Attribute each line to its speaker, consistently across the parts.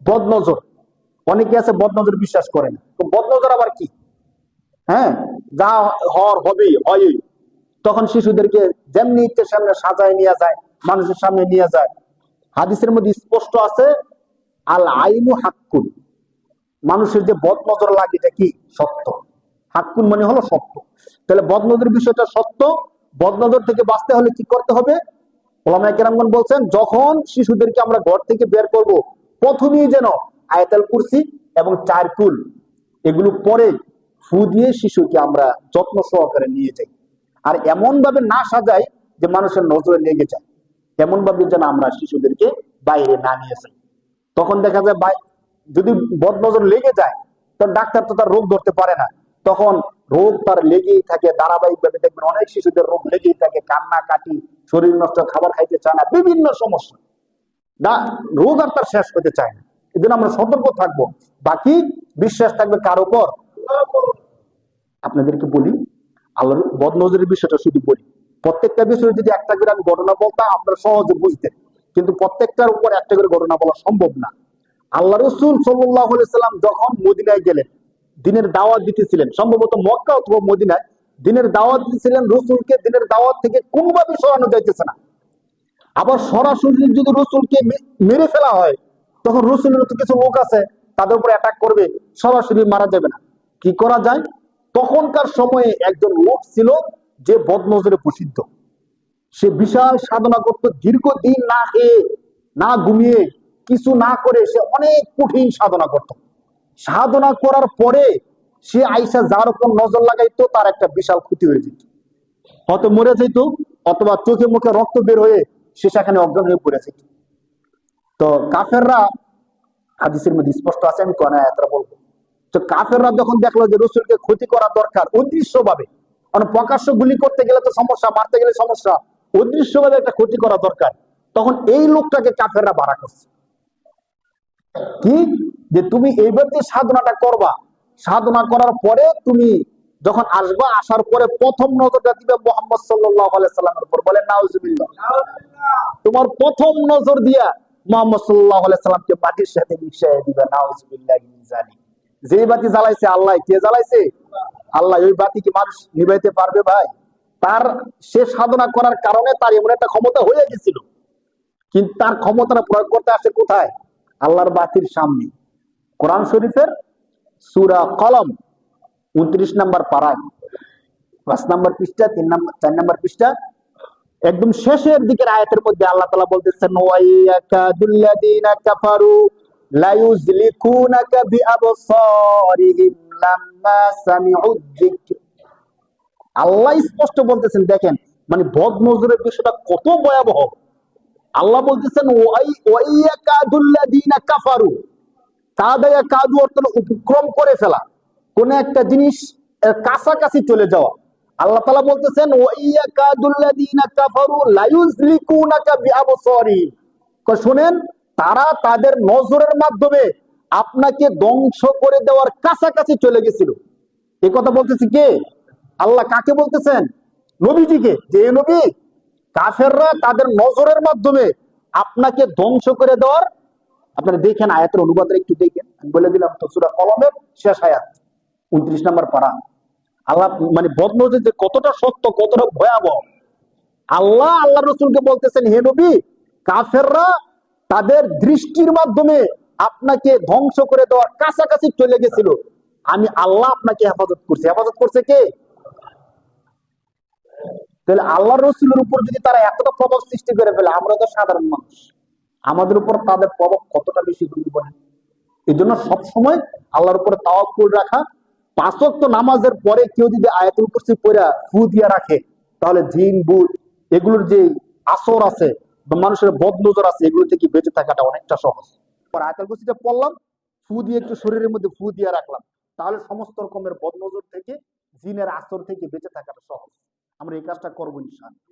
Speaker 1: বদনজর, অনেকে আছে বদনজর বিশ্বাস করে না। তো বদনজর আবার কি? হ্যাঁ, যা হওয়ার হবেই হয়ই। তখন শিশুদেরকে যেমনি ইচ্ছে সামনে সাজায় নিয়ে যায়, মানুষের সামনে নিয়ে যায়। হাদিসের মধ্যে স্পষ্ট আছে, আল আইনু হাক্কুন, মানুষের যে বদনজর লাগে এটা কি? সত্য। হাক্কুন মানে হলো সত্য। তাহলে বদনজরের বিষয়টা সত্য। বদনজর থেকে বাঁচতে হলে কি করতে হবে? ওলামায়ে কেরামগণ বলছেন, যখন শিশুদেরকে আমরা ঘর থেকে বের করব, প্রথমেই যেন আয়াতুল কুরসি এবং 4 কুল এগুলো পরে ফু দিয়ে শিশুকে আমরা যত্ন সহকারে নিয়ে যাই। আর এমন ভাবে না সাজাই যে মানুষের নজরে লেগে যায়, এমন ভাবে যেন আমরা শিশুদেরকে বাইরে না নিয়ে যাই। তখন দেখা যায় যদি বদনজর লেগে যায়, তখন ডাক্তার তো তার রোগ ধরতে পারে না। তখন রোগ তার লেগেই থাকে, ধারাবাহিক ভাবে দেখবেন অনেক শিশুদের রোগ লেগেই থাকে, কান্না কাটি, শরীর নষ্ট, খাবার খাইতে চায় না, বিভিন্ন সমস্যা, রোগ আর তার শেষ হতে চায় না। এই জন্য আমরা সতর্ক থাকবো। বাকি বিশ্বাস থাকবে কার উপর? আপনাদেরকে বলি, আল্লাহর বদনজরের বিষয়টা শুধু বলি, প্রত্যেকটা বিষয়ে যদি একটা করে আমি ঘটনা বলতাম আপনারা সহজে বুঝতেন, কিন্তু প্রত্যেকটার উপর একটা করে ঘটনা বলা সম্ভব না। আল্লাহ রাসূল সাল্লাল্লাহু আলাইহি সাল্লাম যখন মদিনায় গেলেন, দিনের দাওয়াত দিতেছিলেন, সম্ভবত মক্কা অথবা মদিনায় দিনের দাওয়াত দিতেছিলেন। রসুলকে দিনের দাওয়াত থেকে কোনোভাবে সরানো যাইতেছে না। আবার সরাসরি যদি রসুলকে মেরে ফেলা হয়, তখন রসুলের তো কিছু লোক আছে, তাদের উপর অ্যাটাক করবে, সরাসরি মারা যাবে না। কি করা যায়? তখনকার সময়ে একজন লোক ছিল যে বদনজরে প্রসিদ্ধ। সে বিশাল সাধনা করত, দীর্ঘদিন না খেয়ে না ঘুমিয়ে কিছু না করে সে অনেক কঠিন সাধনা করত। সাধনা করার পরে সে আইসা যার উপর নজর লাগাইতো তার একটা বিশাল ক্ষতি হয়ে যেত, হয়তো মরে যেত, অথবা চোখে মুখে রক্ত বের হয়ে সে সেখানে অজ্ঞান হয়ে পড়ে যেত। তো কাফেররা, হাদিসের মধ্যে স্পষ্ট আছে, আমি কোন আয়াতটা বলবো। তো কাফেররা যখন দেখলো যে রসুলকে ক্ষতি করা দরকার অদৃশ্য ভাবে, মানে প্রকাশ্য গুলি করতে গেলে তো সমস্যা, মারতে গেলে সমস্যা, অদৃশ্য ভাবে একটা ক্ষতি করা দরকার, তখন এই লোকটাকে কাফেররা ভাড়া করছে। কি? যে তুমি এইবার যে সাধনাটা করবা, সাধনা করার পরে তুমি যখন আসবা, আসার পরে প্রথম নজরটা দিবে মুহাম্মদ সাল্লাল্লাহু আলাইহি সাল্লামের উপর। বলেন নাউজুবিল্লাহ। তোমার প্রথম নজর দিয়া মুহাম্মদ সাল্লাল্লাহু আলাইহি সাল্লামকে বাতির সাথে মিশিয়ে দিবে। নাউজুবিল্লাহি মিন যালিক। যে বাতি জ্বালাইছে আল্লাহ, কে জ্বালাইছে? আল্লাহ। ওই বাতি কি মানুষ নিভাইতে পারবে ভাই? তার সে সাধনা করার কারণে তার এমন একটা ক্ষমতা হয়ে গেছিল, কিন্তু তার ক্ষমতাটা প্রয়োগ করতে আসে কোথায়? আল্লাহর বাতির সামনে। কোরআন শরীফের সূরা কলম 29 নম্বর পারায় 5 নম্বর পৃষ্ঠা, 4 নম্বর পৃষ্ঠা, একদম শেষের দিকের আয়াতের মধ্যে আল্লাহ তাআলা বলতেছেন, ওয়াইয়াকাদুল্লাযীনা কাফারু লা ইউযলিকুনাকা বিআবসারিহিম লাম্মা সামিউয যিকর। আল্লাহ স্পষ্ট বলতেছেন, দেখেন মানে বদনজরের বিষয়টা কত ভয়াবহ। আল্লাহ বলতেছেন ওয়াইয়াকাদুল্লাযীনা কাফারু, কাদায়া কাদু অর্থ উপক্রম করে ফেলা, কোন একটা জিনিস কাছাকাছি চলে যাওয়া। আল্লাহ তাআলা বলতেছেন ওয়াইয়াকাদুল্লাযীনা কাফারু লা ইউযলিকুনাকা বিআবসারিহিম, শুনেন তারা তাদের নজরের মাধ্যমে আপনাকে ধ্বংস করে দেওয়ার কাছাকাছি চলে গেছিল। এই কথা বলতেছে কে? আল্লাহ। কাকে বলতেছেন? নবীজিকে। যে নবী, কাফেররা তাদের নজরের মাধ্যমে আপনাকে ধ্বংস করে দেওয়ার, আপনারা দেখেন আয়াতের অনুবাদটা একটু দেখেন, আমি বলে দিলাম তো, সূরা কলমের শেষ আয়াত 29 নম্বর পারা। আল্লাহ মানে বদনজর যে কতটা সত্য, কতটা ভয়াবহ। আল্লাহ রসুলকে বলতেছেন, হে নবী, কাফেররা তাদের দৃষ্টির মাধ্যমে আপনাকে ধ্বংস করে দেওয়ার কাছাকাছি চলে গেছিল, আমি আল্লাহ আপনাকে হেফাজত করছি। হেফাজত করছে কে? তাহলে আল্লাহ রসুলের উপর যদি তারা এতটা প্রভাব সৃষ্টি করে ফেলে, আমরা তো সাধারণ মানুষ, আমাদের উপর তাদের প্রভাব কতটা বেশি দূর বলে। এই জন্য সবসময় আল্লাহর উপরে তাওয়াক্কুল রাখা। 5 ওয়াক্ত নামাজের পরে কেউ যদি আয়াতুল কুরসি পড়া ফু দিয়া রাখে, তাহলে জিন ভূত এগুলোর যে আসর আছে বা মানুষের বদনজর আছে, এগুলো থেকে বেঁচে থাকাটা অনেকটা সহজ। আয়াতুল কুরসিটা পড়লাম, ফু দিয়ে একটু শরীরের মধ্যে ফু দিয়ে রাখলাম, তাহলে সমস্ত রকমের বদনজর থেকে, জিনের আসর থেকে বেঁচে থাকাটা সহজ। আমরা এই কাজটা করবো ইনশাআল্লাহ।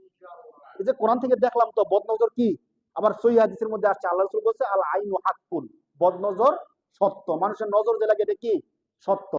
Speaker 1: এই যে কোরআন থেকে দেখলাম তো বদনজর কি, আবার সহিহ হাদিসের মধ্যে আসছে, আল্লাহ রাসূল বলছে আল আইনু হাক্কুন, বদনজর সত্য। মানুষের নজর যে লাগে এটা কি? সত্য।